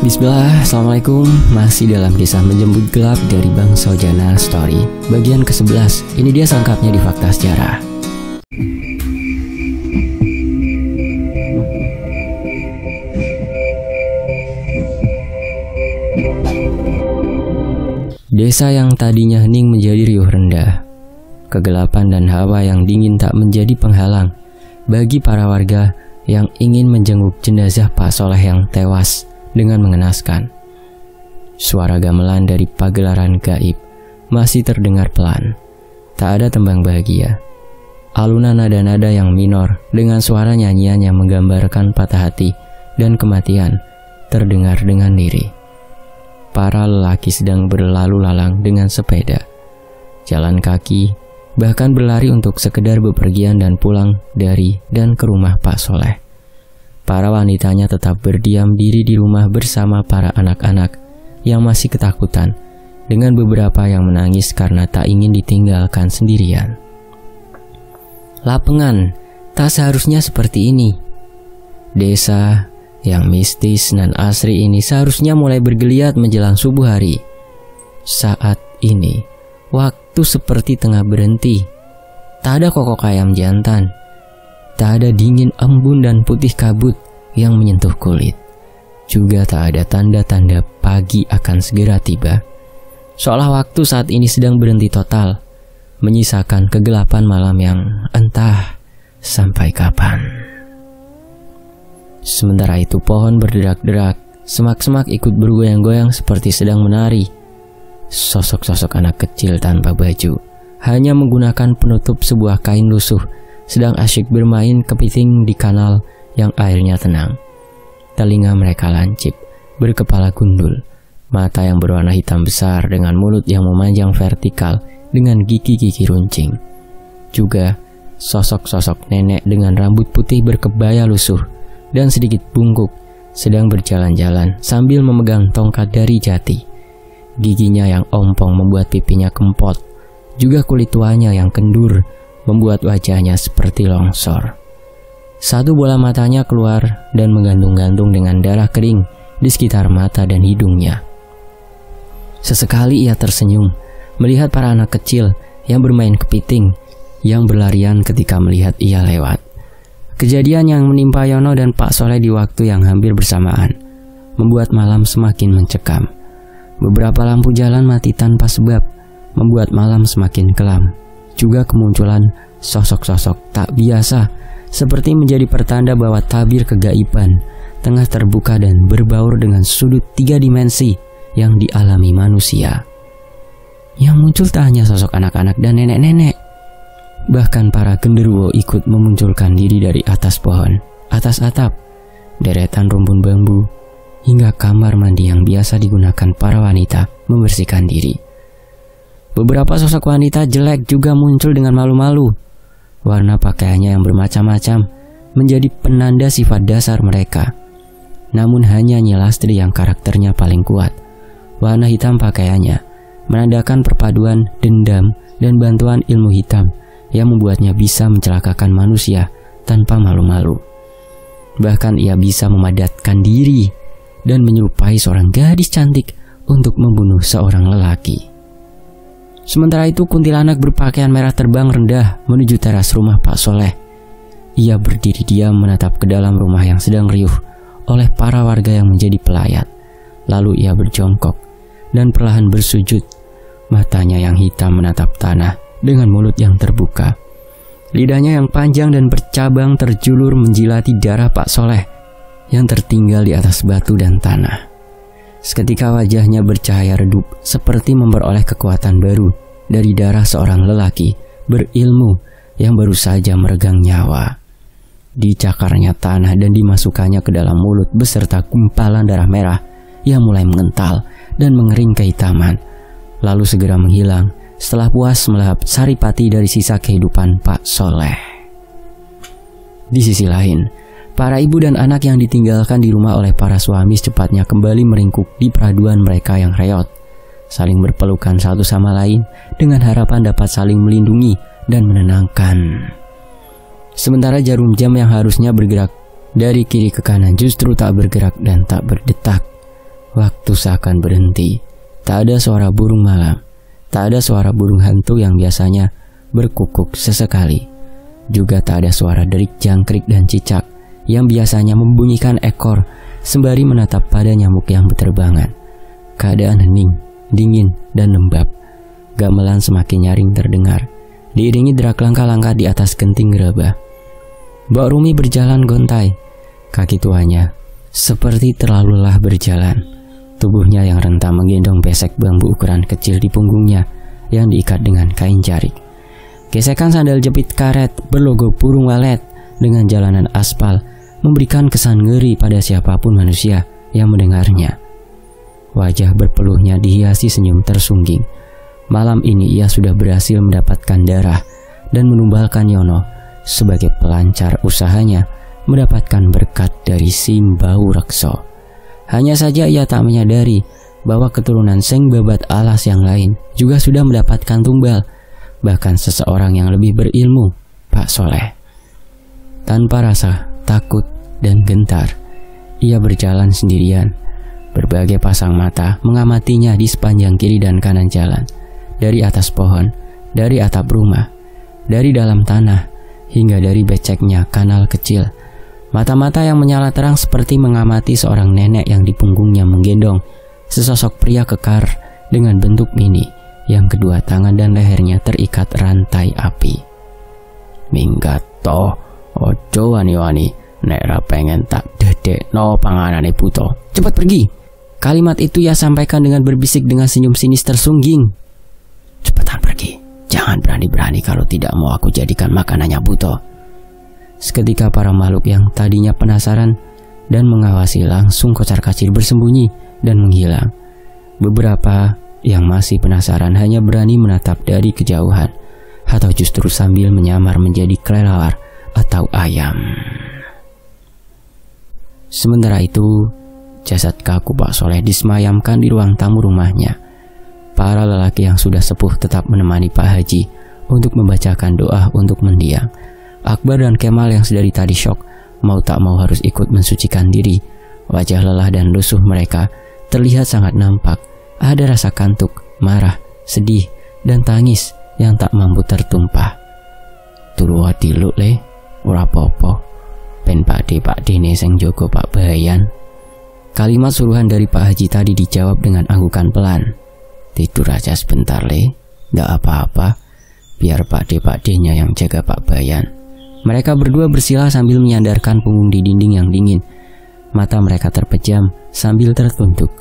Bismillah, Assalamualaikum. Masih dalam kisah menjemput gelap dari Bang Sojana Story bagian ke-11. Ini dia selengkapnya di Fakta Sejarah. Desa yang tadinya hening menjadi riuh rendah. Kegelapan dan hawa yang dingin tak menjadi penghalang bagi para warga yang ingin menjenguk jenazah Pak Soleh yang tewas dengan mengenaskan. Suara gamelan dari pagelaran gaib masih terdengar pelan. Tak ada tembang bahagia. Alunan nada-nada yang minor dengan suara nyanyian yang menggambarkan patah hati dan kematian terdengar dengan lirih. Para lelaki sedang berlalu lalang dengan sepeda, jalan kaki, bahkan berlari untuk sekedar bepergian dan pulang dari dan ke rumah Pak Soleh. Para wanitanya tetap berdiam diri di rumah bersama para anak-anak yang masih ketakutan, dengan beberapa yang menangis karena tak ingin ditinggalkan sendirian. Lapengan, tak seharusnya seperti ini. Desa yang mistis dan asri ini seharusnya mulai bergeliat menjelang subuh hari. Saat ini, waktu seperti tengah berhenti. Tak ada kokok ayam jantan. Tak ada dingin embun dan putih kabut yang menyentuh kulit. Juga tak ada tanda-tanda pagi akan segera tiba. Seolah waktu saat ini sedang berhenti total, menyisakan kegelapan malam yang entah sampai kapan. Sementara itu pohon berderak-derak, semak-semak ikut bergoyang-goyang seperti sedang menari. Sosok-sosok anak kecil tanpa baju, hanya menggunakan penutup sebuah kain lusuh, sedang asyik bermain kepiting di kanal yang airnya tenang. Telinga mereka lancip, berkepala gundul, mata yang berwarna hitam besar dengan mulut yang memanjang vertikal dengan gigi-gigi runcing. Juga sosok-sosok nenek dengan rambut putih berkebaya lusuh dan sedikit bungkuk sedang berjalan-jalan sambil memegang tongkat dari jati. Giginya yang ompong membuat pipinya kempot. Juga kulit tuanya yang kendur membuat wajahnya seperti longsor. Satu bola matanya keluar dan menggantung-gantung dengan darah kering di sekitar mata dan hidungnya. Sesekali ia tersenyum melihat para anak kecil yang bermain kepiting yang berlarian ketika melihat ia lewat. Kejadian yang menimpa Yono dan Pak Soleh di waktu yang hampir bersamaan membuat malam semakin mencekam. Beberapa lampu jalan mati tanpa sebab membuat malam semakin kelam. Juga kemunculan sosok-sosok tak biasa seperti menjadi pertanda bahwa tabir kegaiban tengah terbuka dan berbaur dengan sudut 3 dimensi yang dialami manusia. Yang muncul tak hanya sosok anak-anak dan nenek-nenek. Bahkan para genderuwo ikut memunculkan diri dari atas pohon, atas atap, deretan rumpun bambu, hingga kamar mandi yang biasa digunakan para wanita membersihkan diri. Beberapa sosok wanita jelek juga muncul dengan malu-malu. Warna pakaiannya yang bermacam-macam menjadi penanda sifat dasar mereka. Namun hanya Nyi Lastri yang karakternya paling kuat. Warna hitam pakaiannya menandakan perpaduan dendam dan bantuan ilmu hitam yang membuatnya bisa mencelakakan manusia tanpa malu-malu. Bahkan ia bisa memadatkan diri dan menyerupai seorang gadis cantik untuk membunuh seorang lelaki. Sementara itu kuntilanak berpakaian merah terbang rendah menuju teras rumah Pak Soleh. Ia berdiri diam menatap ke dalam rumah yang sedang riuh oleh para warga yang menjadi pelayat. Lalu ia berjongkok dan perlahan bersujud. Matanya yang hitam menatap tanah dengan mulut yang terbuka. Lidahnya yang panjang dan bercabang terjulur menjilati darah Pak Soleh yang tertinggal di atas batu dan tanah. Seketika wajahnya bercahaya redup seperti memperoleh kekuatan baru dari darah seorang lelaki berilmu yang baru saja meregang nyawa. Dicakarnya tanah dan dimasukkannya ke dalam mulut beserta gumpalan darah merah yang mulai mengental dan mengering kehitaman, lalu segera menghilang setelah puas melahap saripati dari sisa kehidupan Pak Soleh. Di sisi lain, para ibu dan anak yang ditinggalkan di rumah oleh para suami secepatnya kembali meringkuk di peraduan mereka yang reot, saling berpelukan satu sama lain dengan harapan dapat saling melindungi dan menenangkan. Sementara jarum jam yang harusnya bergerak dari kiri ke kanan justru tak bergerak dan tak berdetak. Waktu seakan berhenti. Tak ada suara burung malam. Tak ada suara burung hantu yang biasanya berkukuk sesekali. Juga tak ada suara derik jangkrik dan cicak yang biasanya membunyikan ekor sembari menatap pada nyamuk yang berterbangan. Keadaan hening, dingin, dan lembab. Gamelan semakin nyaring terdengar, diiringi derak langkah-langkah di atas genting gerabah. Mbak Rumi berjalan gontai. Kaki tuanya seperti terlalu lelah berjalan. Tubuhnya yang rentah menggendong besek bambu ukuran kecil di punggungnya yang diikat dengan kain jarik. Gesekan sandal jepit karet berlogo burung walet dengan jalanan aspal memberikan kesan ngeri pada siapapun manusia yang mendengarnya. Wajah berpeluhnya dihiasi senyum tersungging. Malam ini ia sudah berhasil mendapatkan darah dan menumbalkan Yono sebagai pelancar usahanya mendapatkan berkat dari Simbau Rekso. Hanya saja ia tak menyadari bahwa keturunan Seng Babat Alas yang lain juga sudah mendapatkan tumbal, bahkan seseorang yang lebih berilmu, Pak Soleh. Tanpa rasa takut dan gentar, ia berjalan sendirian. Berbagai pasang mata mengamatinya di sepanjang kiri dan kanan jalan, dari atas pohon, dari atap rumah, dari dalam tanah, hingga dari beceknya kanal kecil. Mata-mata yang menyala terang seperti mengamati seorang nenek yang di punggungnya menggendong sesosok pria kekar dengan bentuk mini yang kedua tangan dan lehernya terikat rantai api. Minggat toh, ojo wani-wani, nek ra pengen tak dedekno panganane buta. Cepat pergi. Kalimat itu ia sampaikan dengan berbisik dengan senyum sinis tersungging. Cepetan pergi. Jangan berani-berani kalau tidak mau aku jadikan makanannya buta. Seketika para makhluk yang tadinya penasaran dan mengawasi langsung kocar-kacir bersembunyi dan menghilang. Beberapa yang masih penasaran hanya berani menatap dari kejauhan atau justru sambil menyamar menjadi kelelawar atau ayam. Sementara itu, jasad kaku Pak Soleh disemayamkan di ruang tamu rumahnya. Para lelaki yang sudah sepuh tetap menemani Pak Haji untuk membacakan doa untuk mendiang. Akbar dan Kemal yang sedari tadi syok, mau tak mau harus ikut mensucikan diri. Wajah lelah dan lusuh mereka terlihat sangat nampak. Ada rasa kantuk, marah, sedih, dan tangis yang tak mampu tertumpah. Turu hati lu le, ora popo. Ben pakde ne sing jogo Pak Bayan. Kalimat suruhan dari Pak Haji tadi dijawab dengan anggukan pelan. Tidur aja sebentar le, ndak apa-apa. Biar pakde-pakdenya yang jaga Pak Bayan. Mereka berdua bersila sambil menyandarkan punggung di dinding yang dingin. Mata mereka terpejam sambil tertunduk.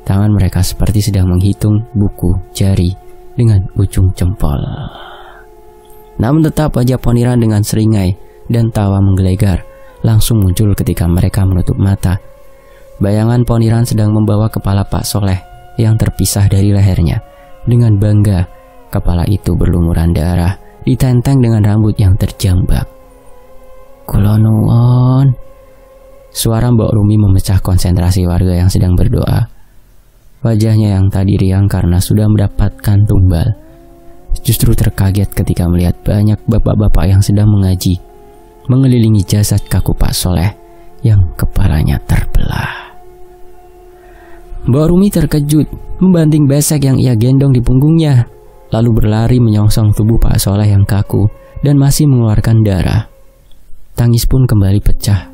Tangan mereka seperti sedang menghitung buku jari dengan ujung jempol. Namun tetap wajah Poniran dengan seringai dan tawa menggelegar langsung muncul ketika mereka menutup mata. Bayangan Poniran sedang membawa kepala Pak Soleh yang terpisah dari lehernya. Dengan bangga, kepala itu berlumuran darah, ditenteng dengan rambut yang terjambak. Kula nuwun. Suara Mbok Rumi memecah konsentrasi warga yang sedang berdoa. Wajahnya yang tadi riang karena sudah mendapatkan tumbal, justru terkaget ketika melihat banyak bapak-bapak yang sedang mengaji mengelilingi jasad kaku Pak Soleh yang kepalanya terbelah. Mbok Rumi terkejut, membanting besek yang ia gendong di punggungnya, lalu berlari menyongsong tubuh Pak Soleh yang kaku dan masih mengeluarkan darah. Tangis pun kembali pecah.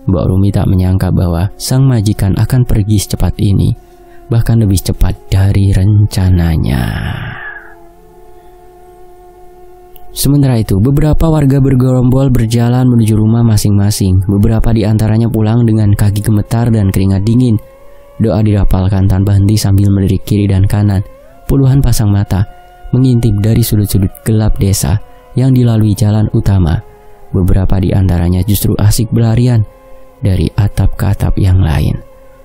Mbok Rumi tak menyangka bahwa sang majikan akan pergi secepat ini, bahkan lebih cepat dari rencananya. Sementara itu, beberapa warga bergerombol berjalan menuju rumah masing-masing. Beberapa di antaranya pulang dengan kaki gemetar dan keringat dingin. Doa dirapalkan tanpa henti sambil melirik kiri dan kanan. Puluhan pasang mata mengintip dari sudut-sudut gelap desa yang dilalui jalan utama. Beberapa di antaranya justru asik berlarian dari atap ke atap yang lain.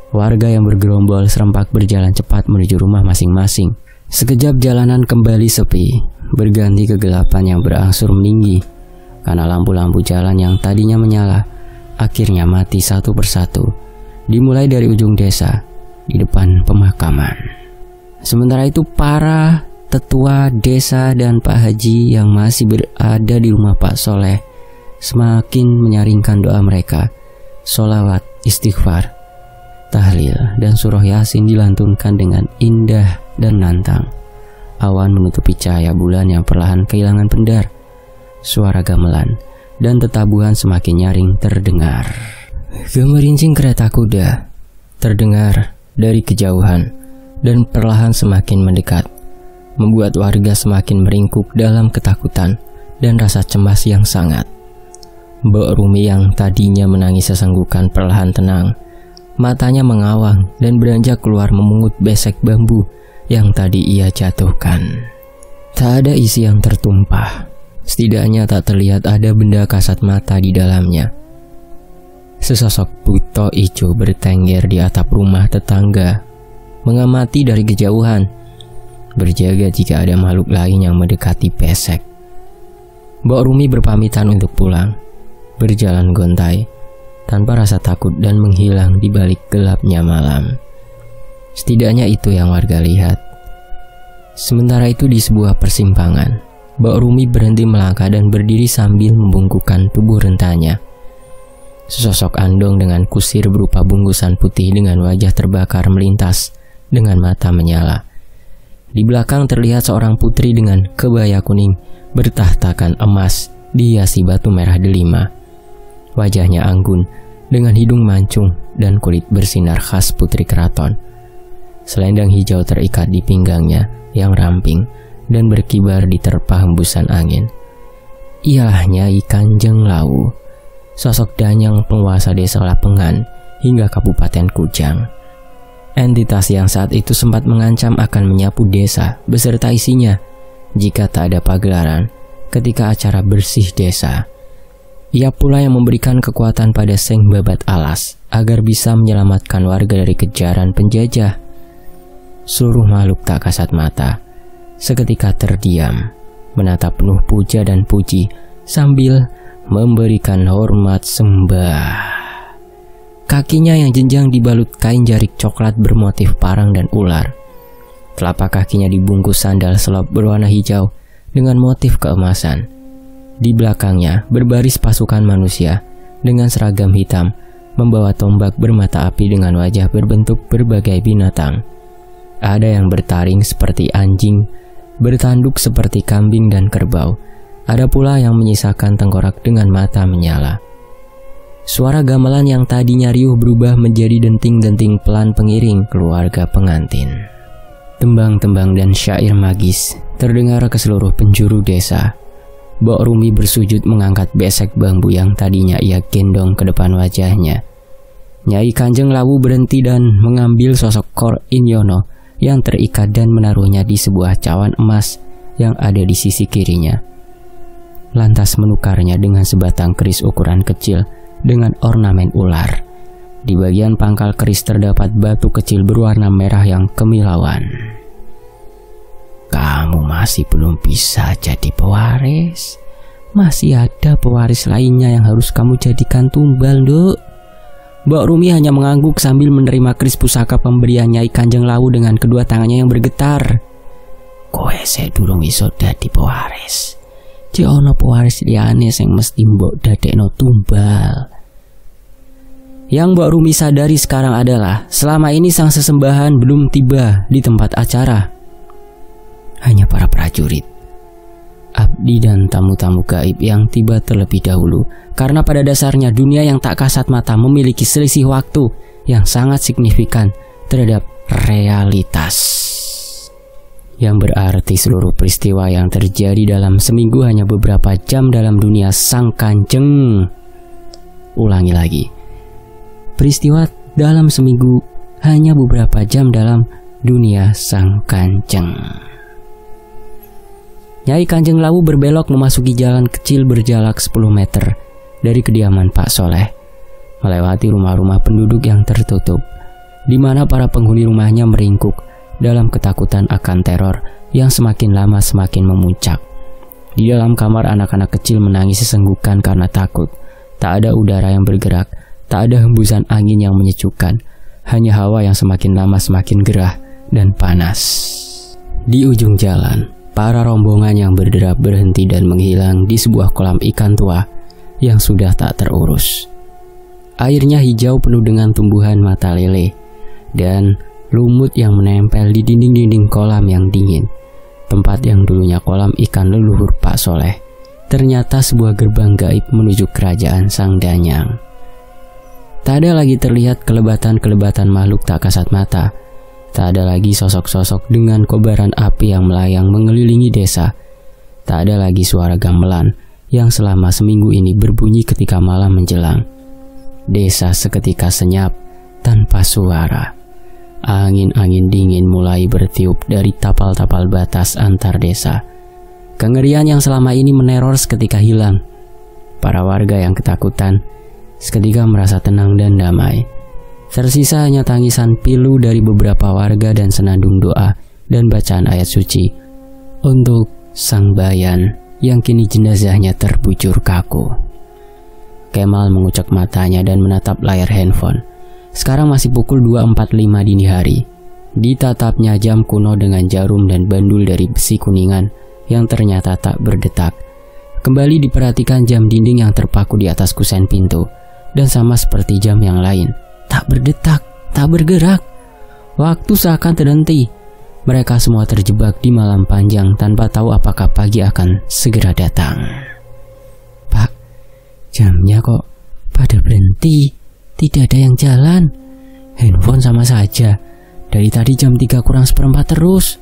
Warga yang bergerombol serempak berjalan cepat menuju rumah masing-masing. Sekejap jalanan kembali sepi, berganti kegelapan yang berangsur meninggi karena lampu-lampu jalan yang tadinya menyala akhirnya mati satu persatu, dimulai dari ujung desa di depan pemakaman. Sementara itu para tetua desa dan Pak Haji yang masih berada di rumah Pak Soleh semakin menyaringkan doa mereka, sholawat, istighfar. tahlil, dan surah Yasin dilantunkan dengan indah dan lantang. Awan menutupi cahaya bulan yang perlahan kehilangan pendar. Suara gamelan dan tetabuhan semakin nyaring terdengar. Gemerincing kereta kuda terdengar dari kejauhan dan perlahan semakin mendekat, membuat warga semakin meringkuk dalam ketakutan dan rasa cemas yang sangat. Mbok Rumi yang tadinya menangis sesenggukan perlahan tenang. Matanya mengawang dan beranjak keluar memungut besek bambu yang tadi ia jatuhkan. Tak ada isi yang tertumpah. Setidaknya tak terlihat ada benda kasat mata di dalamnya. Sesosok buto ijo bertengger di atap rumah tetangga, mengamati dari kejauhan, berjaga jika ada makhluk lain yang mendekati besek. Mbok Rumi berpamitan untuk pulang, berjalan gontai, tanpa rasa takut dan menghilang di balik gelapnya malam. Setidaknya itu yang warga lihat. Sementara itu di sebuah persimpangan, Mbok Rumi berhenti melangkah dan berdiri sambil membungkukkan tubuh rentanya. Sesosok andong dengan kusir berupa bungkusan putih dengan wajah terbakar melintas dengan mata menyala. Di belakang terlihat seorang putri dengan kebaya kuning bertahtakan emas dihiasi batu merah delima. Wajahnya anggun dengan hidung mancung dan kulit bersinar khas putri keraton. Selendang hijau terikat di pinggangnya yang ramping dan berkibar diterpa hembusan angin. Ialah Nyai Kanjeng Lawu, sosok danyang penguasa desa Lapengan hingga Kabupaten Kujang. Entitas yang saat itu sempat mengancam akan menyapu desa beserta isinya jika tak ada pagelaran ketika acara bersih desa. Ia pula yang memberikan kekuatan pada Seng Babat Alas agar bisa menyelamatkan warga dari kejaran penjajah. Seluruh makhluk tak kasat mata seketika terdiam, menatap penuh puja dan puji sambil memberikan hormat sembah. Kakinya yang jenjang dibalut kain jarik coklat bermotif parang dan ular. Telapak kakinya dibungkus sandal selop berwarna hijau dengan motif keemasan. Di belakangnya berbaris pasukan manusia dengan seragam hitam, membawa tombak bermata api dengan wajah berbentuk berbagai binatang. Ada yang bertaring seperti anjing, bertanduk seperti kambing dan kerbau. Ada pula yang menyisakan tengkorak dengan mata menyala. Suara gamelan yang tadinya riuh berubah menjadi denting-denting pelan pengiring keluarga pengantin. Tembang-tembang dan syair magis terdengar ke seluruh penjuru desa. Mbok Rumi bersujud mengangkat besek bambu yang tadinya ia gendong ke depan wajahnya. Nyai Kanjeng Lawu berhenti dan mengambil sosok Kor Inyono yang terikat dan menaruhnya di sebuah cawan emas yang ada di sisi kirinya. Lantas menukarnya dengan sebatang keris ukuran kecil dengan ornamen ular. Di bagian pangkal keris terdapat batu kecil berwarna merah yang kemilauan. Kamu masih belum bisa jadi pewaris. Masih ada pewaris lainnya yang harus kamu jadikan tumbal, Nduk. Mbok Rumi hanya mengangguk sambil menerima keris pusaka pemberian Nyai Kanjeng Lawu dengan kedua tangannya yang bergetar. Kowe sedurung iso dadi pewaris. Jek ana pewaris liyane sing mesti mbok dadekno tumbal. Yang Mbok Rumi sadari sekarang adalah selama ini sang sesembahan belum tiba di tempat acara. Hanya para prajurit, abdi dan tamu-tamu gaib yang tiba terlebih dahulu. Karena pada dasarnya dunia yang tak kasat mata memiliki selisih waktu yang sangat signifikan terhadap realitas. Yang berarti seluruh peristiwa yang terjadi dalam seminggu hanya beberapa jam dalam dunia sang kanjeng. Ulangi lagi. Peristiwa dalam seminggu hanya beberapa jam dalam dunia sang kanjeng. Nyai Kanjeng Lawu berbelok memasuki jalan kecil berjalak 10 meter dari kediaman Pak Soleh, melewati rumah-rumah penduduk yang tertutup, di mana para penghuni rumahnya meringkuk dalam ketakutan akan teror yang semakin lama semakin memuncak. Di dalam kamar anak-anak kecil menangis sesenggukan karena takut. Tak ada udara yang bergerak, tak ada hembusan angin yang menyejukkan, hanya hawa yang semakin lama semakin gerah dan panas. Di ujung jalan, para rombongan yang berderap berhenti dan menghilang di sebuah kolam ikan tua yang sudah tak terurus. Airnya hijau penuh dengan tumbuhan mata lele dan lumut yang menempel di dinding-dinding kolam yang dingin. Tempat yang dulunya kolam ikan leluhur Pak Soleh ternyata sebuah gerbang gaib menuju kerajaan Sang Danyang. Tak ada lagi terlihat kelebatan-kelebatan makhluk tak kasat mata. Tak ada lagi sosok-sosok dengan kobaran api yang melayang mengelilingi desa. Tak ada lagi suara gamelan yang selama seminggu ini berbunyi ketika malam menjelang. Desa seketika senyap tanpa suara. Angin-angin dingin mulai bertiup dari tapal-tapal batas antar desa. Kengerian yang selama ini meneror seketika hilang. Para warga yang ketakutan seketika merasa tenang dan damai. Tersisa hanya tangisan pilu dari beberapa warga dan senandung doa dan bacaan ayat suci untuk sang bayan yang kini jenazahnya terbujur kaku. Kemal mengucek matanya dan menatap layar handphone. Sekarang masih pukul 2.45 dini hari. Ditatapnya jam kuno dengan jarum dan bandul dari besi kuningan yang ternyata tak berdetak. Kembali diperhatikan jam dinding yang terpaku di atas kusen pintu, dan sama seperti jam yang lain, tak berdetak, tak bergerak. Waktu seakan terhenti. Mereka semua terjebak di malam panjang tanpa tahu apakah pagi akan segera datang. Pak, jamnya kok pada berhenti. Tidak ada yang jalan. Handphone sama saja. Dari tadi jam 3:04 terus.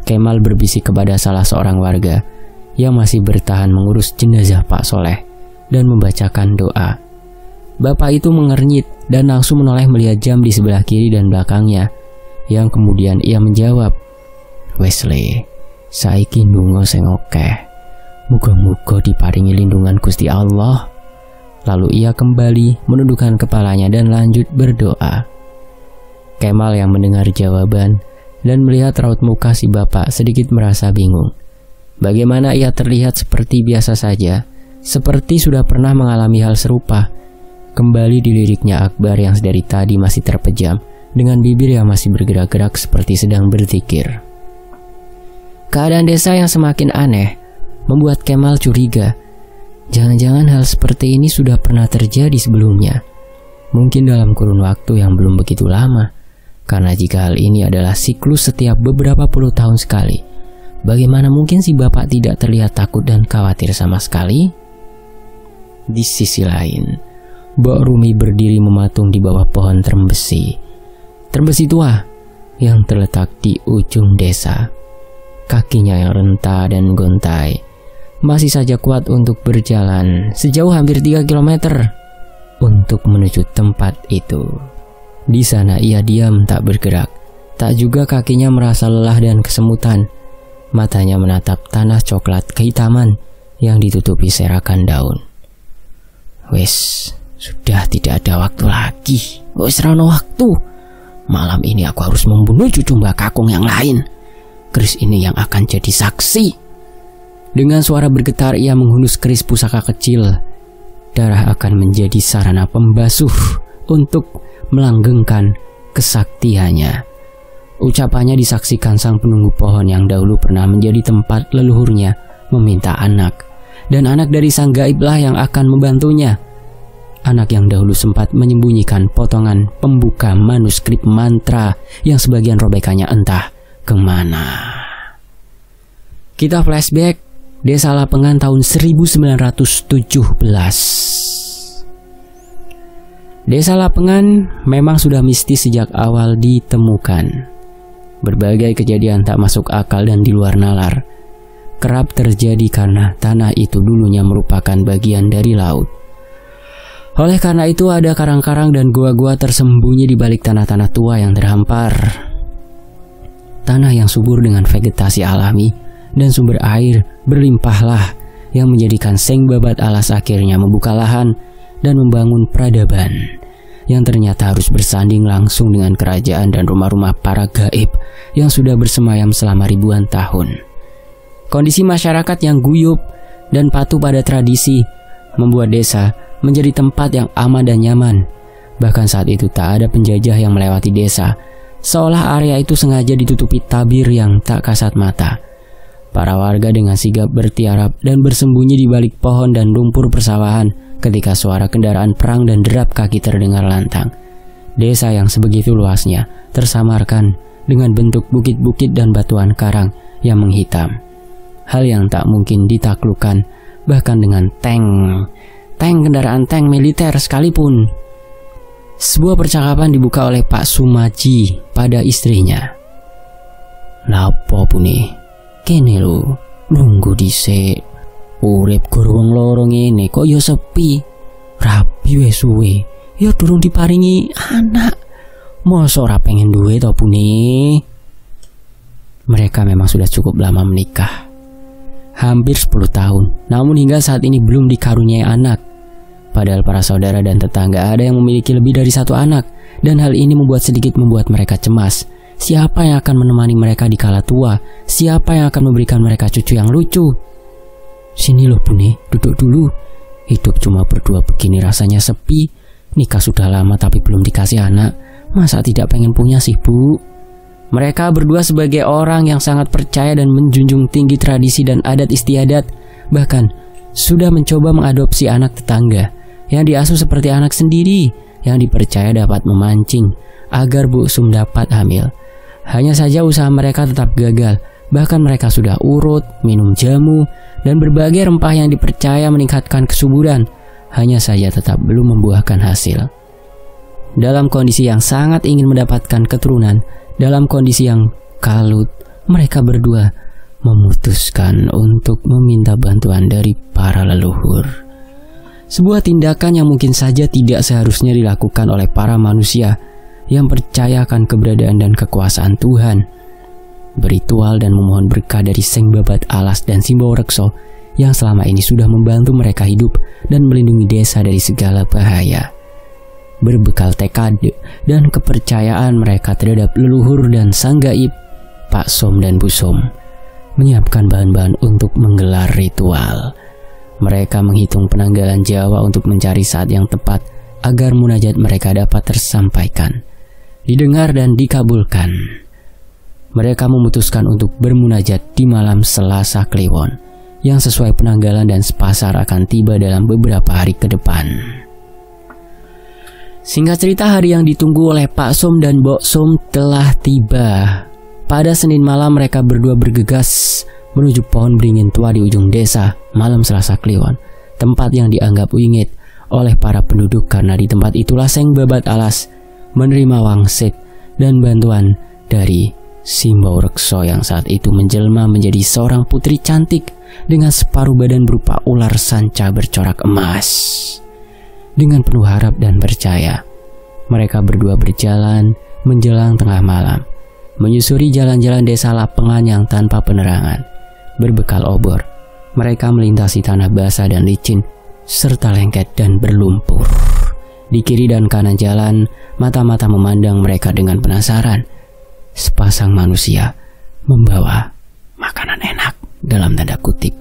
Kemal berbisik kepada salah seorang warga yang masih bertahan mengurus jenazah Pak Soleh dan membacakan doa. Bapak itu mengernyit dan langsung menoleh melihat jam di sebelah kiri dan belakangnya, yang kemudian ia menjawab, "Wesley, saiki ndonga sing akeh. Muga-muga diparingi lindungan Gusti Allah." Lalu ia kembali menundukkan kepalanya dan lanjut berdoa. Kemal yang mendengar jawaban dan melihat raut muka si bapak sedikit merasa bingung. Bagaimana ia terlihat seperti biasa saja, seperti sudah pernah mengalami hal serupa. Kembali diliriknya Akbar yang dari tadi masih terpejam, dengan bibir yang masih bergerak-gerak seperti sedang berzikir. Keadaan desa yang semakin aneh membuat Kemal curiga. Jangan-jangan hal seperti ini sudah pernah terjadi sebelumnya. Mungkin dalam kurun waktu yang belum begitu lama. Karena jika hal ini adalah siklus setiap beberapa puluh tahun sekali, bagaimana mungkin si bapak tidak terlihat takut dan khawatir sama sekali? Di sisi lain, Mbok Rumi berdiri mematung di bawah pohon terembesi. Terembesi tua yang terletak di ujung desa. Kakinya yang renta dan gontai masih saja kuat untuk berjalan sejauh hampir 3 km untuk menuju tempat itu. Di sana ia diam tak bergerak. Tak juga kakinya merasa lelah dan kesemutan. Matanya menatap tanah coklat kehitaman yang ditutupi serakan daun. Wes, sudah tidak ada waktu lagi. Wes rano waktu. Malam ini aku harus membunuh cucu Mbak Kakung yang lain. Keris ini yang akan jadi saksi. Dengan suara bergetar ia menghunus keris pusaka kecil. Darah akan menjadi sarana pembasuh untuk melanggengkan kesaktiannya. Ucapannya disaksikan sang penunggu pohon yang dahulu pernah menjadi tempat leluhurnya meminta anak. Dan anak dari sang gaiblah yang akan membantunya. Anak yang dahulu sempat menyembunyikan potongan pembuka manuskrip mantra yang sebagian robekannya entah kemana. Kita flashback Desa Lapengan tahun 1917. Desa Lapengan memang sudah mistis sejak awal ditemukan. Berbagai kejadian tak masuk akal dan di luar nalar kerap terjadi karena tanah itu dulunya merupakan bagian dari laut. Oleh karena itu ada karang-karang dan gua-gua tersembunyi di balik tanah-tanah tua yang terhampar. Tanah yang subur dengan vegetasi alami dan sumber air berlimpahlah yang menjadikan Seng Babat Alas akhirnya membuka lahan dan membangun peradaban yang ternyata harus bersanding langsung dengan kerajaan dan rumah-rumah para gaib yang sudah bersemayam selama ribuan tahun. Kondisi masyarakat yang guyup dan patuh pada tradisi membuat desa menjadi tempat yang aman dan nyaman. Bahkan saat itu tak ada penjajah yang melewati desa, seolah area itu sengaja ditutupi tabir yang tak kasat mata. Para warga dengan sigap bertiarap dan bersembunyi di balik pohon dan lumpur persawahan ketika suara kendaraan perang dan derap kaki terdengar lantang. Desa yang sebegitu luasnya tersamarkan dengan bentuk bukit-bukit dan batuan karang yang menghitam. Hal yang tak mungkin ditaklukkan bahkan dengan kendaraan tank militer sekalipun. Sebuah percakapan dibuka oleh Pak Sumaji pada istrinya. "Lapo pune? Kene lho, nunggu dhisik. Urip gorong lorong ini kok ya sepi. Rabi wis suwe, ya durung diparingi anak. Mosok ora pengen duwe to pune?" Mereka memang sudah cukup lama menikah. Hampir 10 tahun, namun hingga saat ini belum dikaruniai anak. Padahal para saudara dan tetangga ada yang memiliki lebih dari satu anak, dan hal ini membuat mereka cemas. Siapa yang akan menemani mereka di kala tua? Siapa yang akan memberikan mereka cucu yang lucu? "Sini loh Bune, duduk dulu. Hidup cuma berdua begini rasanya sepi. Nikah sudah lama tapi belum dikasih anak. Masa tidak pengen punya sih, Bu?" Mereka berdua sebagai orang yang sangat percaya dan menjunjung tinggi tradisi dan adat istiadat, bahkan sudah mencoba mengadopsi anak tetangga yang diasuh seperti anak sendiri, yang dipercaya dapat memancing agar Bu Sum dapat hamil. Hanya saja usaha mereka tetap gagal. Bahkan mereka sudah urut, minum jamu, dan berbagai rempah yang dipercaya meningkatkan kesuburan, hanya saja tetap belum membuahkan hasil. Dalam kondisi yang sangat ingin mendapatkan keturunan, dalam kondisi yang kalut, mereka berdua memutuskan untuk meminta bantuan dari para leluhur. Sebuah tindakan yang mungkin saja tidak seharusnya dilakukan oleh para manusia yang percaya akan keberadaan dan kekuasaan Tuhan. Beritual dan memohon berkah dari Seng Babat Alas dan Simbau Rekso yang selama ini sudah membantu mereka hidup dan melindungi desa dari segala bahaya. Berbekal tekad dan kepercayaan mereka terhadap leluhur dan sang gaib, Pak Som dan Bu Som menyiapkan bahan-bahan untuk menggelar ritual. Mereka menghitung penanggalan Jawa untuk mencari saat yang tepat agar munajat mereka dapat tersampaikan, didengar dan dikabulkan. Mereka memutuskan untuk bermunajat di malam Selasa Kliwon yang sesuai penanggalan dan sepasar akan tiba dalam beberapa hari ke depan. Singkat cerita, hari yang ditunggu oleh Pak Som dan Mbok Som telah tiba. Pada Senin malam mereka berdua bergegas menuju pohon beringin tua di ujung desa malam Selasa Kliwon, tempat yang dianggap wingit oleh para penduduk karena di tempat itulah Seng Babat Alas menerima wangsit dan bantuan dari Simbau Rekso yang saat itu menjelma menjadi seorang putri cantik dengan separuh badan berupa ular sanca bercorak emas. Dengan penuh harap dan percaya, mereka berdua berjalan menjelang tengah malam, menyusuri jalan-jalan desa lapengan yang tanpa penerangan. Berbekal obor, mereka melintasi tanah basah dan licin, serta lengket dan berlumpur. Di kiri dan kanan jalan, mata-mata memandang mereka dengan penasaran. Sepasang manusia membawa makanan enak dalam tanda kutip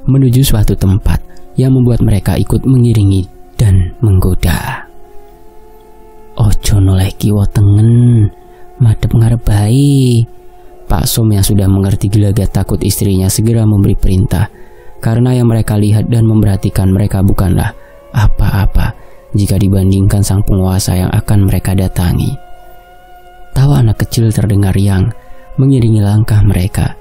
menuju suatu tempat yang membuat mereka ikut mengiringi dan menggoda. "Ojo noleh kiwa tengen, madep ngarep bae." Pak Som yang sudah mengerti gelagat takut istrinya segera memberi perintah, karena yang mereka lihat dan memperhatikan mereka bukanlah apa-apa jika dibandingkan sang penguasa yang akan mereka datangi. Tawa anak kecil terdengar yang mengiringi langkah mereka.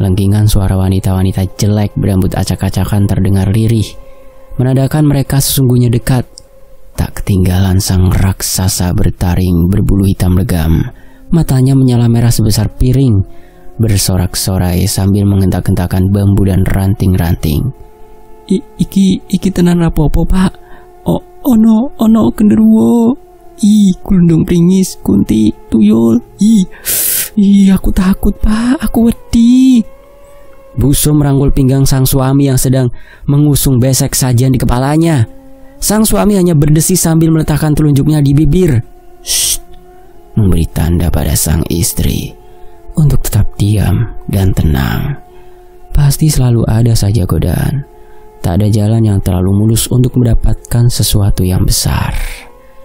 Lengkingan suara wanita-wanita jelek berambut acak-acakan terdengar lirih, menandakan mereka sesungguhnya dekat. Tak ketinggalan sang raksasa bertaring berbulu hitam legam, matanya menyala merah sebesar piring, bersorak-sorai sambil menghentak-hentakan bambu dan ranting-ranting. Iki tenan rapopo, Pak? Ono genderuwo. Kulundung pringis, kunti, tuyul. Aku takut, Pak. Aku wedi. Bu Som merangkul pinggang sang suami yang sedang mengusung besek sajian di kepalanya. Sang suami hanya berdesi sambil meletakkan telunjuknya di bibir. Shh, memberi tanda pada sang istri untuk tetap diam dan tenang. Pasti selalu ada saja godaan. Tak ada jalan yang terlalu mulus untuk mendapatkan sesuatu yang besar.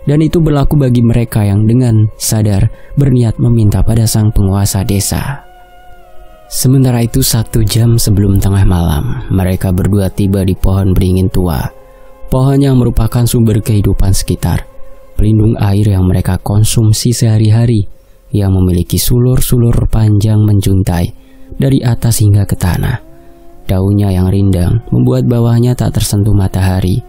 Dan itu berlaku bagi mereka yang dengan sadar berniat meminta pada sang penguasa desa. Sementara itu 1 jam sebelum tengah malam, mereka berdua tiba di pohon beringin tua. Pohon yang merupakan sumber kehidupan sekitar. pelindung air yang mereka konsumsi sehari-hari, yang memiliki sulur-sulur panjang menjuntai dari atas hingga ke tanah. Daunnya yang rindang membuat bawahnya tak tersentuh matahari.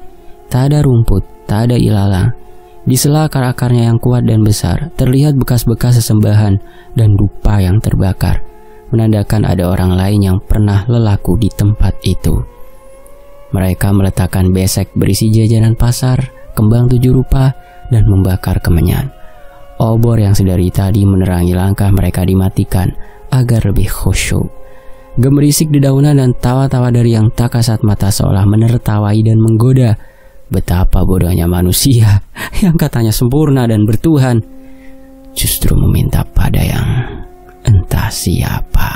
Tak ada rumput, tak ada ilalang. Di sela akar-akarnya yang kuat dan besar, terlihat bekas-bekas sesembahan dan dupa yang terbakar, menandakan ada orang lain yang pernah lelaku di tempat itu. Mereka meletakkan besek berisi jajanan pasar, kembang 7 rupa, dan membakar kemenyan. Obor yang sedari tadi menerangi langkah mereka dimatikan agar lebih khusyuk. Gemerisik dedaunan dan tawa-tawa dari yang tak kasat mata seolah menertawai dan menggoda. Betapa bodohnya manusia yang katanya sempurna dan bertuhan, justru meminta pada yang entah siapa.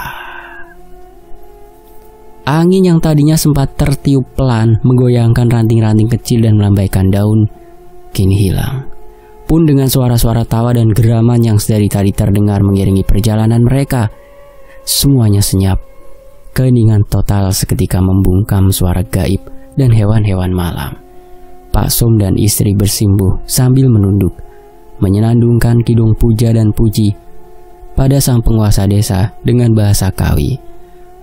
Angin yang tadinya sempat tertiup pelan menggoyangkan ranting-ranting kecil dan melambaikan daun, kini hilang. Pun dengan suara-suara tawa dan geraman yang sedari tadi terdengar mengiringi perjalanan mereka, semuanya senyap. Keheningan total seketika membungkam suara gaib dan hewan-hewan malam. Pak Som dan istri bersimbuh sambil menunduk, menyenandungkan kidung puja dan puji pada sang penguasa desa dengan bahasa Kawi.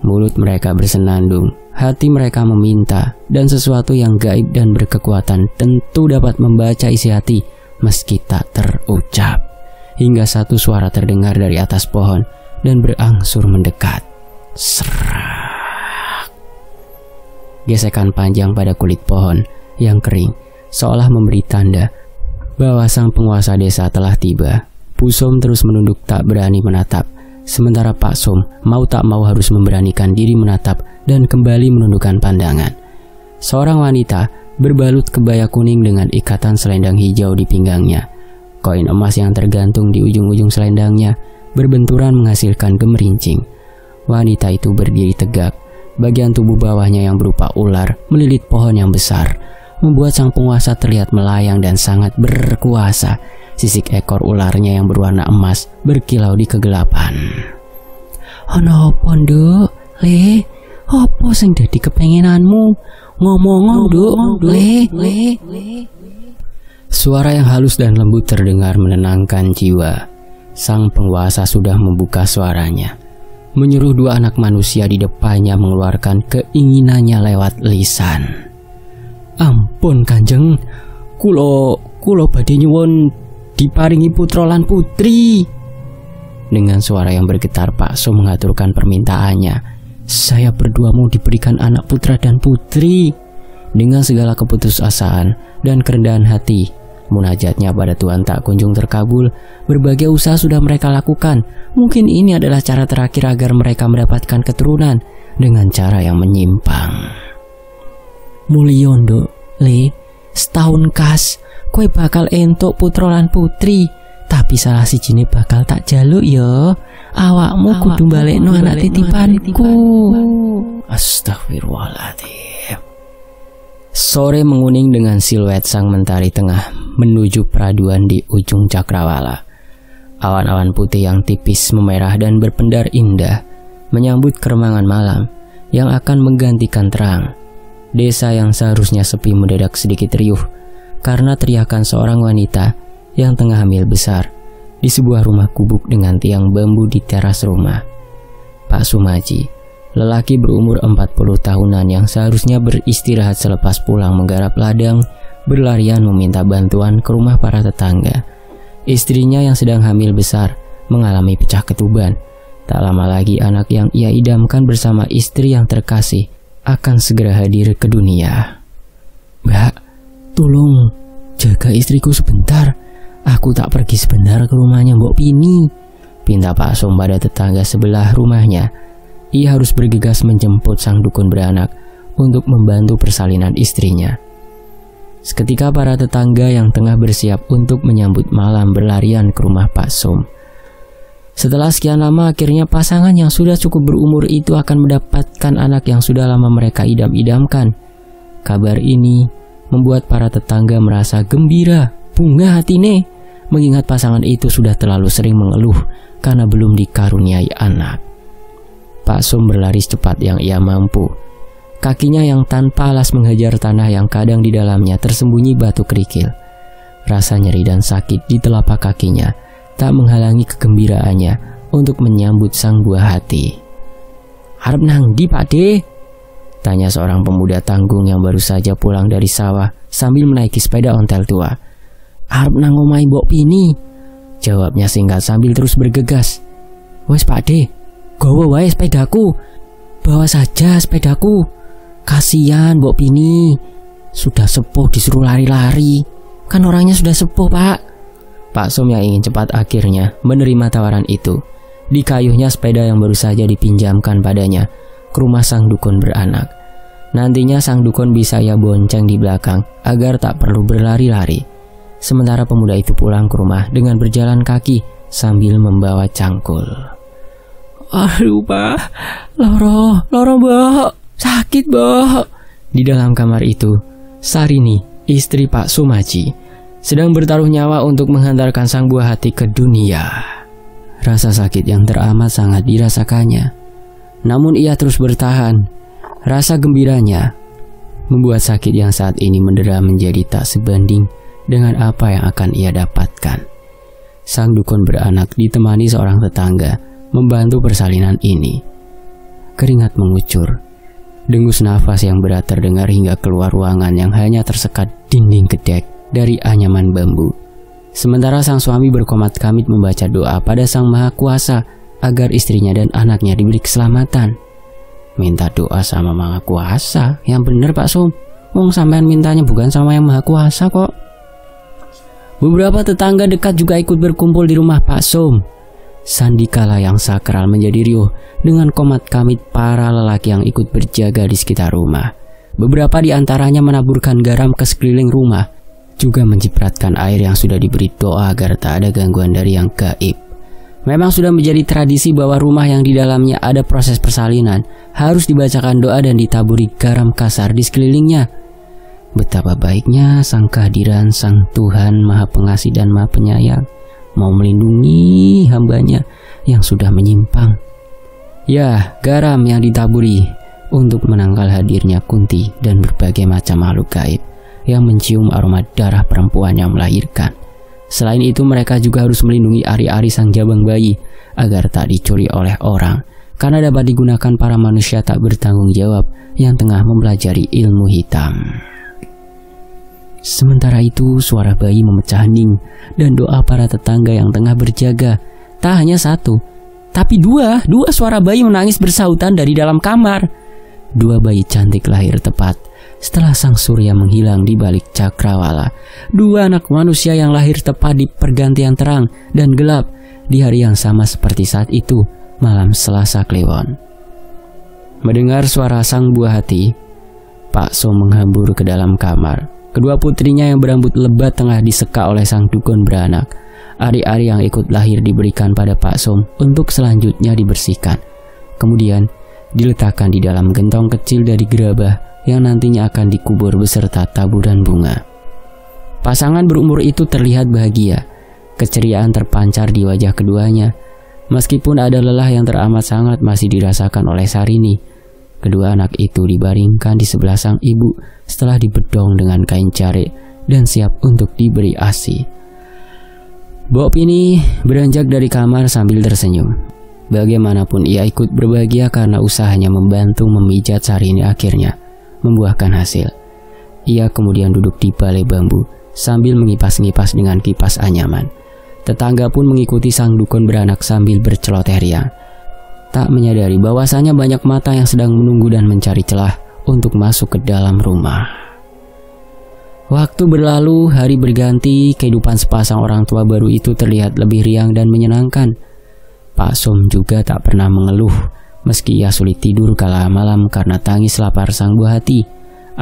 Mulut mereka bersenandung, hati mereka meminta, dan sesuatu yang gaib dan berkekuatan tentu dapat membaca isi hati meski tak terucap. Hingga satu suara terdengar dari atas pohon dan berangsur mendekat. Serak. Gesekan panjang pada kulit pohon yang kering seolah memberi tanda bahwa sang penguasa desa telah tiba. Pusom terus menunduk tak berani menatap, sementara Pak Som mau tak mau harus memberanikan diri menatap dan kembali menundukkan pandangan. Seorang wanita berbalut kebaya kuning dengan ikatan selendang hijau di pinggangnya. Koin emas yang tergantung di ujung-ujung selendangnya berbenturan menghasilkan gemerincing. Wanita itu berdiri tegak. Bagian tubuh bawahnya yang berupa ular melilit pohon yang besar, membuat sang penguasa terlihat melayang dan sangat berkuasa. Sisik ekor ularnya yang berwarna emas berkilau di kegelapan. Ono opo nduk, Le? Opo sing dadi kepengenanmu? Ngomong nduk, Le. Suara yang halus dan lembut terdengar menenangkan jiwa. Sang penguasa sudah membuka suaranya, menyuruh 2 anak manusia di depannya mengeluarkan keinginannya lewat lisan. Ampun Kanjeng, kulo badhe nyuwun diparingi putra lan putri. Dengan suara yang bergetar, Pak Som mengaturkan permintaannya. Saya berdua mau diberikan anak putra dan putri. Dengan segala keputusasaan dan kerendahan hati, munajatnya pada Tuhan tak kunjung terkabul. Berbagai usaha sudah mereka lakukan. Mungkin ini adalah cara terakhir agar mereka mendapatkan keturunan dengan cara yang menyimpang. Mulyondo, Le, setahun kas kowe bakal entuk putra lan putri, tapi salah sijine bakal tak jaluk ya. Awakmu kudu balekno anak titipanku. Astagfirullahaladzim. Sore menguning dengan siluet sang mentari tengah menuju peraduan di ujung cakrawala. Awan-awan putih yang tipis memerah dan berpendar indah menyambut keremangan malam yang akan menggantikan terang. Desa yang seharusnya sepi mendadak sedikit riuh karena teriakan seorang wanita yang tengah hamil besar di sebuah rumah gubuk dengan tiang bambu di teras rumah. Pak Sumaji, lelaki berumur 40 tahunan yang seharusnya beristirahat selepas pulang menggarap ladang, berlarian meminta bantuan ke rumah para tetangga. Istrinya yang sedang hamil besar mengalami pecah ketuban. Tak lama lagi anak yang ia idamkan bersama istri yang terkasih akan segera hadir ke dunia. Mbak, tolong jaga istriku sebentar. Aku tak pergi sebentar ke rumahnya Mbok Pini, pinta Pak Som pada tetangga sebelah rumahnya. Ia harus bergegas menjemput sang dukun beranak untuk membantu persalinan istrinya. Seketika para tetangga yang tengah bersiap untuk menyambut malam berlarian ke rumah Pak Som. Setelah sekian lama, akhirnya pasangan yang sudah cukup berumur itu akan mendapatkan anak yang sudah lama mereka idam-idamkan. Kabar ini membuat para tetangga merasa gembira, bunga hatine, mengingat pasangan itu sudah terlalu sering mengeluh karena belum dikaruniai anak. Pak Som berlari secepat yang ia mampu. Kakinya yang tanpa alas menghajar tanah yang kadang di dalamnya tersembunyi batu kerikil. Rasa nyeri dan sakit di telapak kakinya tak menghalangi kegembiraannya untuk menyambut sang buah hati. "Harap nang di Pak De?" tanya seorang pemuda tanggung yang baru saja pulang dari sawah sambil menaiki sepeda ontel tua. "Harap nang omahe Mbok Pini," jawabnya singkat sambil terus bergegas. "Wes Pak De, gowo wae sepedaku. Bawa saja sepedaku. Kasihan Mbok Pini. Sudah sepuh disuruh lari-lari. Kan orangnya sudah sepuh, Pak." Pak Som yang ingin cepat akhirnya menerima tawaran itu. Dikayuhnya sepeda yang baru saja dipinjamkan padanya ke rumah sang dukun beranak. Nantinya sang dukun bisa ia bonceng di belakang agar tak perlu berlari-lari. Sementara pemuda itu pulang ke rumah dengan berjalan kaki sambil membawa cangkul. "Aduh Pak, loro Mbok, sakit Mbok." Di dalam kamar itu, Sarini, istri Pak Sumaji, sedang bertaruh nyawa untuk menghantarkan sang buah hati ke dunia. Rasa sakit yang teramat sangat dirasakannya. Namun ia terus bertahan. Rasa gembiranya membuat sakit yang saat ini mendera menjadi tak sebanding dengan apa yang akan ia dapatkan. Sang dukun beranak ditemani seorang tetangga membantu persalinan ini. Keringat mengucur. Dengus nafas yang berat terdengar hingga keluar ruangan yang hanya tersekat dinding gedek dari anyaman bambu. Sementara sang suami berkomat-kamit membaca doa pada Sang Maha Kuasa agar istrinya dan anaknya diberi keselamatan. Minta doa sama Maha Kuasa? Yang bener Pak Som, wong sampean mintanya bukan sama yang Maha Kuasa kok. Beberapa tetangga dekat juga ikut berkumpul di rumah Pak Som. Sandikala yang sakral menjadi riuh dengan komat-kamit para lelaki yang ikut berjaga di sekitar rumah. Beberapa di antaranya menaburkan garam ke sekeliling rumah, juga mencipratkan air yang sudah diberi doa agar tak ada gangguan dari yang gaib. Memang sudah menjadi tradisi bahwa rumah yang di dalamnya ada proses persalinan harus dibacakan doa dan ditaburi garam kasar di sekelilingnya. Betapa baiknya sang kehadiran Sang Tuhan Maha Pengasih dan Maha Penyayang mau melindungi hambanya yang sudah menyimpang. Ya, garam yang ditaburi untuk menangkal hadirnya Kunti dan berbagai macam makhluk gaib yang mencium aroma darah perempuan yang melahirkan. Selain itu mereka juga harus melindungi ari-ari sang jabang bayi agar tak dicuri oleh orang, karena dapat digunakan para manusia tak bertanggung jawab yang tengah mempelajari ilmu hitam. Sementara itu suara bayi memecah hening dan doa para tetangga yang tengah berjaga. Tak hanya satu, tapi dua suara bayi menangis bersahutan dari dalam kamar. Dua bayi cantik lahir tepat setelah sang surya menghilang di balik cakrawala. Dua anak manusia yang lahir tepat di pergantian terang dan gelap di hari yang sama seperti saat itu, malam Selasa Kliwon. Mendengar suara sang buah hati, Pak Som menghambur ke dalam kamar. Kedua putrinya yang berambut lebat tengah diseka oleh sang dukun beranak. Ari-ari yang ikut lahir diberikan pada Pak Som untuk selanjutnya dibersihkan. Kemudian diletakkan di dalam gentong kecil dari gerabah yang nantinya akan dikubur beserta taburan bunga. Pasangan berumur itu terlihat bahagia. Keceriaan terpancar di wajah keduanya. Meskipun ada lelah yang teramat sangat masih dirasakan oleh Sarini, kedua anak itu dibaringkan di sebelah sang ibu setelah dibedong dengan kain jarik dan siap untuk diberi ASI. Mbok Pini beranjak dari kamar sambil tersenyum. Bagaimanapun ia ikut berbahagia karena usahanya membantu memijat Sarini akhirnya membuahkan hasil. Ia kemudian duduk di balai bambu sambil mengipas-ngipas dengan kipas anyaman. Tetangga pun mengikuti sang dukun beranak sambil berceloteh riang, tak menyadari bahwasanya banyak mata yang sedang menunggu dan mencari celah untuk masuk ke dalam rumah. Waktu berlalu, hari berganti, kehidupan sepasang orang tua baru itu terlihat lebih riang dan menyenangkan. Pak Som juga tak pernah mengeluh, meski ia sulit tidur kala malam karena tangis lapar sang buah hati.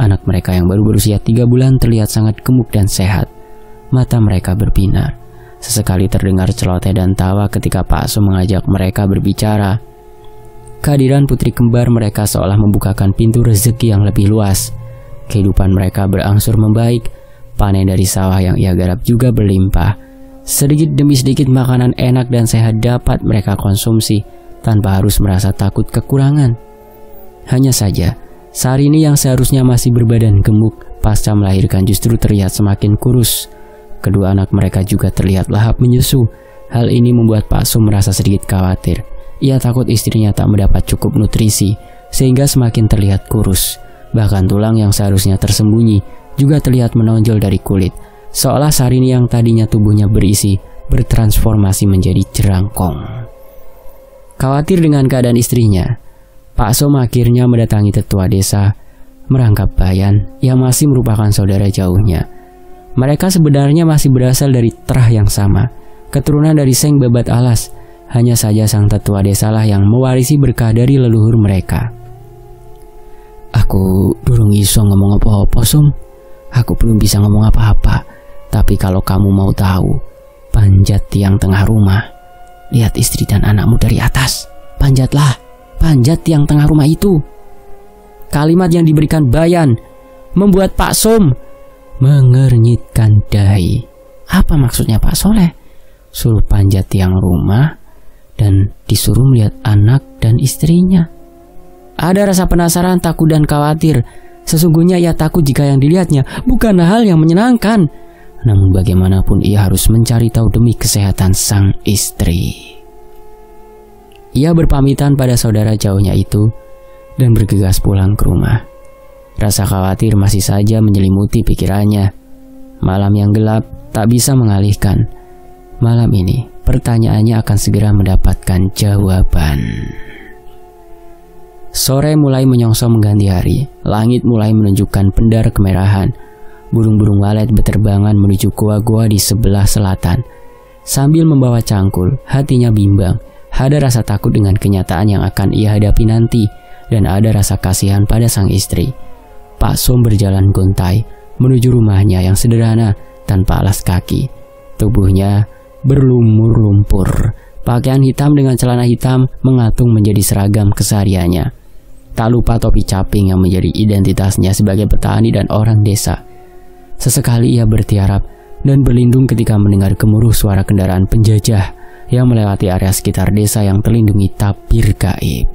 Anak mereka yang baru berusia 3 bulan terlihat sangat gemuk dan sehat. Mata mereka berbinar. Sesekali terdengar celoteh dan tawa ketika Pak Som mengajak mereka berbicara. Kehadiran putri kembar mereka seolah membukakan pintu rezeki yang lebih luas. Kehidupan mereka berangsur membaik. Panen dari sawah yang ia garap juga berlimpah. Sedikit demi sedikit makanan enak dan sehat dapat mereka konsumsi tanpa harus merasa takut kekurangan. Hanya saja, Sarini yang seharusnya masih berbadan gemuk pasca melahirkan justru terlihat semakin kurus. Kedua anak mereka juga terlihat lahap menyusu. Hal ini membuat Pak Sum merasa sedikit khawatir. Ia takut istrinya tak mendapat cukup nutrisi, sehingga semakin terlihat kurus. Bahkan tulang yang seharusnya tersembunyi juga terlihat menonjol dari kulit, seolah Sarini yang tadinya tubuhnya berisi bertransformasi menjadi jerangkong. Khawatir dengan keadaan istrinya, Pak Sum akhirnya mendatangi tetua desa merangkap Bayan yang masih merupakan saudara jauhnya. Mereka sebenarnya masih berasal dari terah yang sama, keturunan dari Seng Babat Alas. Hanya saja sang tetua desalah yang mewarisi berkah dari leluhur mereka. Aku durung iso ngomong apa-apa, Sum. Aku belum bisa ngomong apa-apa. Tapi kalau kamu mau tahu, panjat tiang tengah rumah. Lihat istri dan anakmu dari atas. Panjatlah, panjat tiang tengah rumah itu. Kalimat yang diberikan Bayan membuat Pak Sum mengernyitkan dahi. Apa maksudnya Pak Soleh? Suruh panjat tiang rumah dan disuruh melihat anak dan istrinya. Ada rasa penasaran, takut dan khawatir. Sesungguhnya ia takut jika yang dilihatnya bukan hal yang menyenangkan. Namun bagaimanapun ia harus mencari tahu demi kesehatan sang istri. Ia berpamitan pada saudara jauhnya itu dan bergegas pulang ke rumah. Rasa khawatir masih saja menyelimuti pikirannya. Malam yang gelap tak bisa mengalihkan. Malam ini pertanyaannya akan segera mendapatkan jawaban. Sore mulai menyongsong mengganti hari. Langit mulai menunjukkan pendar kemerahan. Burung-burung walet berterbangan menuju goa-goa di sebelah selatan. Sambil membawa cangkul, hatinya bimbang. Ada rasa takut dengan kenyataan yang akan ia hadapi nanti, dan ada rasa kasihan pada sang istri. Pak Sum berjalan gontai menuju rumahnya yang sederhana tanpa alas kaki. Tubuhnya berlumur lumpur. Pakaian hitam dengan celana hitam mengatung menjadi seragam kesehariannya. Tak lupa topi caping yang menjadi identitasnya sebagai petani dan orang desa. Sesekali ia bertiarap dan berlindung ketika mendengar gemuruh suara kendaraan penjajah yang melewati area sekitar desa yang terlindungi tabir gaib.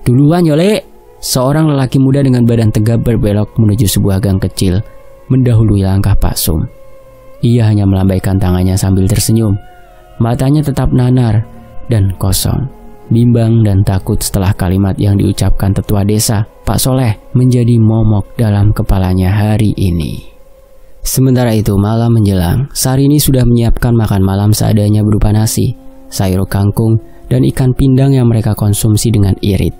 Duluan Yole! Seorang lelaki muda dengan badan tegap berbelok menuju sebuah gang kecil, mendahului langkah Pak Sum. Ia hanya melambaikan tangannya sambil tersenyum. Matanya tetap nanar dan kosong. Bimbang dan takut setelah kalimat yang diucapkan tetua desa, Pak Soleh, menjadi momok dalam kepalanya hari ini. Sementara itu malam menjelang, Sarini sudah menyiapkan makan malam seadanya berupa nasi, sayur kangkung, dan ikan pindang yang mereka konsumsi dengan irit.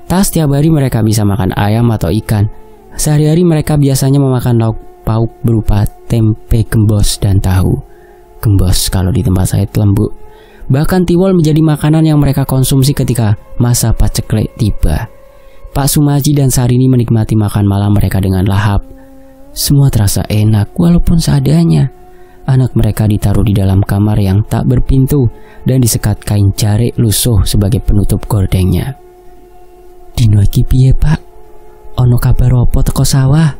Tak setiap hari mereka bisa makan ayam atau ikan. Sehari-hari mereka biasanya memakan lauk pauk berupa tempe gembos dan tahu. Gembos kalau di tempat saya lembut. Bahkan tiwol menjadi makanan yang mereka konsumsi ketika masa paceklik tiba. Pak Sumaji dan Sarini menikmati makan malam mereka dengan lahap. Semua terasa enak walaupun seadanya. Anak mereka ditaruh di dalam kamar yang tak berpintu dan disekat kain jarik lusuh sebagai penutup gordengnya. Dino iki piye, Pak? Ono kabar apa teko sawah?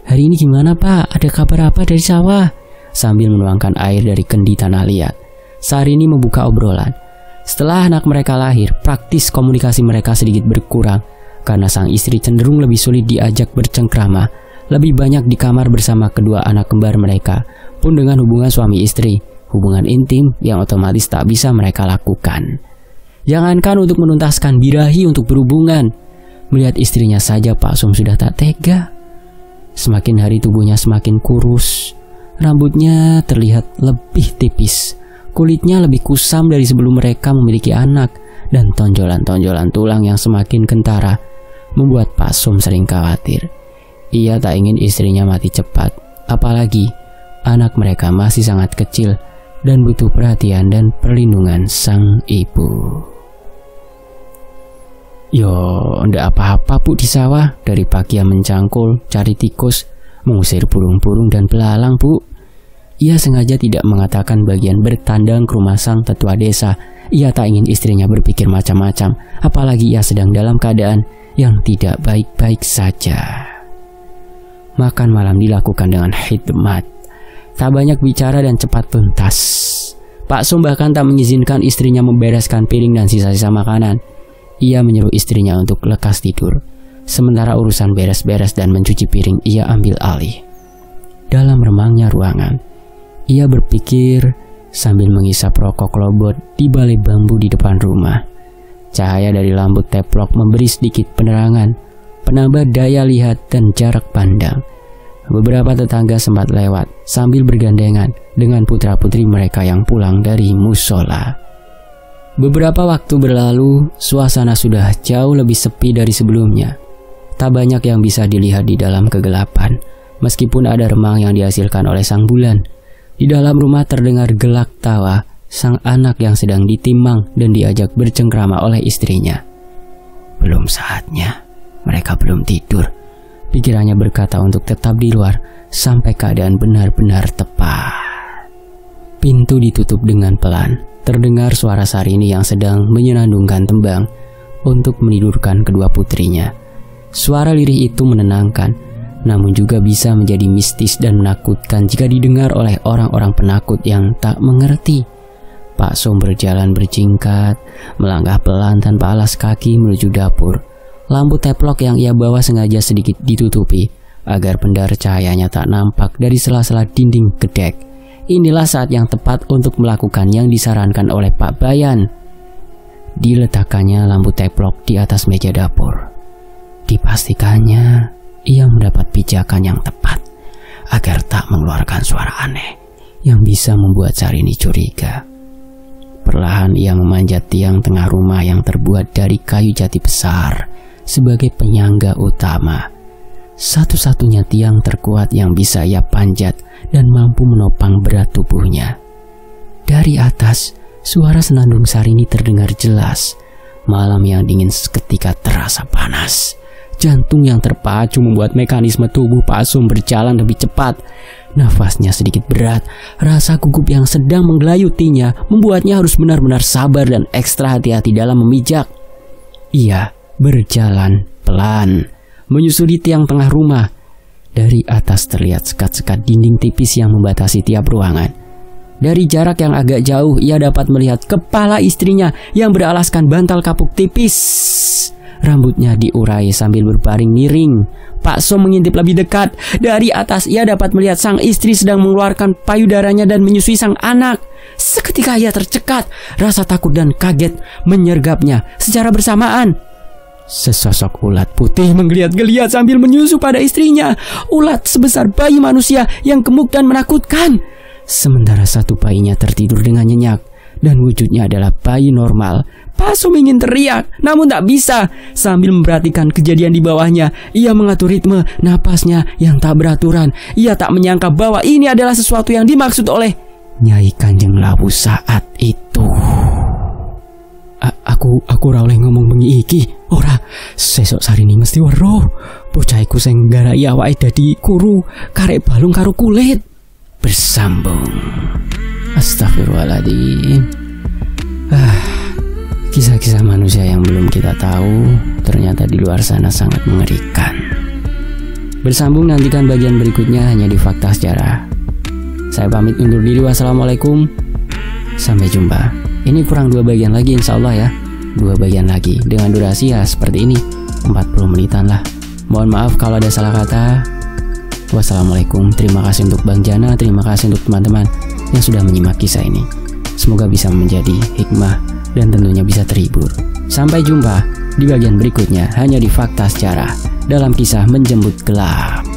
Hari ini gimana, Pak? Ada kabar apa dari sawah? Sambil menuangkan air dari kendi tanah liat, Sarini membuka obrolan. Setelah anak mereka lahir, praktis komunikasi mereka sedikit berkurang karena sang istri cenderung lebih sulit diajak bercengkrama, lebih banyak di kamar bersama kedua anak kembar mereka, pun dengan hubungan suami istri, hubungan intim yang otomatis tak bisa mereka lakukan. Jangankan untuk menuntaskan birahi untuk berhubungan, melihat istrinya saja Pak Sum sudah tak tega. Semakin hari tubuhnya semakin kurus, rambutnya terlihat lebih tipis, kulitnya lebih kusam dari sebelum mereka memiliki anak, dan tonjolan-tonjolan tulang yang semakin kentara membuat Pak Sum sering khawatir. Ia tak ingin istrinya mati cepat, apalagi anak mereka masih sangat kecil dan butuh perhatian dan perlindungan sang ibu. Yo, ndak apa-apa Bu di sawah. Dari pagi ia mencangkul, cari tikus, mengusir burung-burung dan belalang, Bu. Ia sengaja tidak mengatakan bagian bertandang ke rumah sang tetua desa. Ia tak ingin istrinya berpikir macam-macam, apalagi ia sedang dalam keadaan yang tidak baik-baik saja. Makan malam dilakukan dengan hikmat. Tak banyak bicara dan cepat tuntas. Pak Sum bahkan tak mengizinkan istrinya membereskan piring dan sisa-sisa makanan. Ia menyuruh istrinya untuk lekas tidur. Sementara urusan beres-beres dan mencuci piring ia ambil alih. dalam remangnya ruangan. Ia berpikir sambil menghisap rokok lobot di balai bambu di depan rumah. Cahaya dari lampu teplok memberi sedikit penerangan, penambah daya lihat dan jarak pandang. Beberapa tetangga sempat lewat sambil bergandengan dengan putra-putri mereka yang pulang dari musola. Beberapa waktu berlalu, suasana sudah jauh lebih sepi dari sebelumnya. Tak banyak yang bisa dilihat di dalam kegelapan, meskipun ada remang yang dihasilkan oleh sang bulan. Di dalam rumah terdengar gelak tawa sang anak yang sedang ditimang dan diajak bercengkrama oleh istrinya. Belum saatnya, mereka belum tidur. Pikirannya berkata untuk tetap di luar sampai keadaan benar-benar tepat. Pintu ditutup dengan pelan. Terdengar suara Sarini yang sedang menyenandungkan tembang untuk menidurkan kedua putrinya. Suara lirih itu menenangkan, namun juga bisa menjadi mistis dan menakutkan jika didengar oleh orang-orang penakut yang tak mengerti. Pak Som berjalan berjingkat, melangkah pelan tanpa alas kaki menuju dapur. Lampu teplok yang ia bawa sengaja sedikit ditutupi agar pendar cahayanya tak nampak dari sela-sela dinding gedek. Inilah saat yang tepat untuk melakukan yang disarankan oleh Pak Bayan. Diletakkannya lampu teplok di atas meja dapur. Dipastikannya ia mendapat pijakan yang tepat agar tak mengeluarkan suara aneh yang bisa membuat Sarini curiga. Perlahan ia memanjat tiang tengah rumah yang terbuat dari kayu jati besar sebagai penyangga utama. Satu-satunya tiang terkuat yang bisa ia panjat dan mampu menopang berat tubuhnya. Dari atas, suara senandung Sarini terdengar jelas. Malam yang dingin seketika terasa panas. Jantung yang terpacu membuat mekanisme tubuh Pak Som berjalan lebih cepat. Nafasnya sedikit berat. Rasa gugup yang sedang menggelayutinya membuatnya harus benar-benar sabar dan ekstra hati-hati dalam memijak. Ia berjalan pelan, menyusuri tiang tengah rumah. Dari atas terlihat sekat-sekat dinding tipis yang membatasi tiap ruangan. Dari jarak yang agak jauh, ia dapat melihat kepala istrinya yang beralaskan bantal kapuk tipis. Rambutnya diurai sambil berbaring miring. Pak Som mengintip lebih dekat. Dari atas ia dapat melihat sang istri sedang mengeluarkan payudaranya dan menyusui sang anak. Seketika ia tercekat, rasa takut dan kaget menyergapnya secara bersamaan. Sesosok ulat putih menggeliat-geliat sambil menyusu pada istrinya. Ulat sebesar bayi manusia yang gemuk dan menakutkan. Sementara satu bayinya tertidur dengan nyenyak dan wujudnya adalah bayi normal. Pak Som ingin teriak, namun tak bisa. Sambil memperhatikan kejadian di bawahnya, ia mengatur ritme napasnya yang tak beraturan. Ia tak menyangka bahwa ini adalah sesuatu yang dimaksud oleh Nyai Kanjeng Lawu saat itu. Aku ora oleh ngomong bengi iki. Ora, sesuk Sarini mesti weruh. Bocah iku sing nggarai awake dadi kuru, karek balung karo kulit. Bersambung. Astagfirullahaladzim. Kisah-kisah manusia yang belum kita tahu ternyata di luar sana sangat mengerikan. Bersambung, nantikan bagian berikutnya hanya di Fakta Sejarah. Saya pamit undur diri. Wassalamualaikum. Sampai jumpa. Ini kurang 2 bagian lagi insya Allah ya. 2 bagian lagi dengan durasi ya seperti ini, 40 menitan lah. Mohon maaf kalau ada salah kata. Wassalamualaikum. Terima kasih untuk Bang Jana, terima kasih untuk teman-teman yang sudah menyimak kisah ini. Semoga bisa menjadi hikmah dan tentunya bisa terhibur. Sampai jumpa di bagian berikutnya hanya di Fakta Sejarah dalam kisah Menjemput Gelap.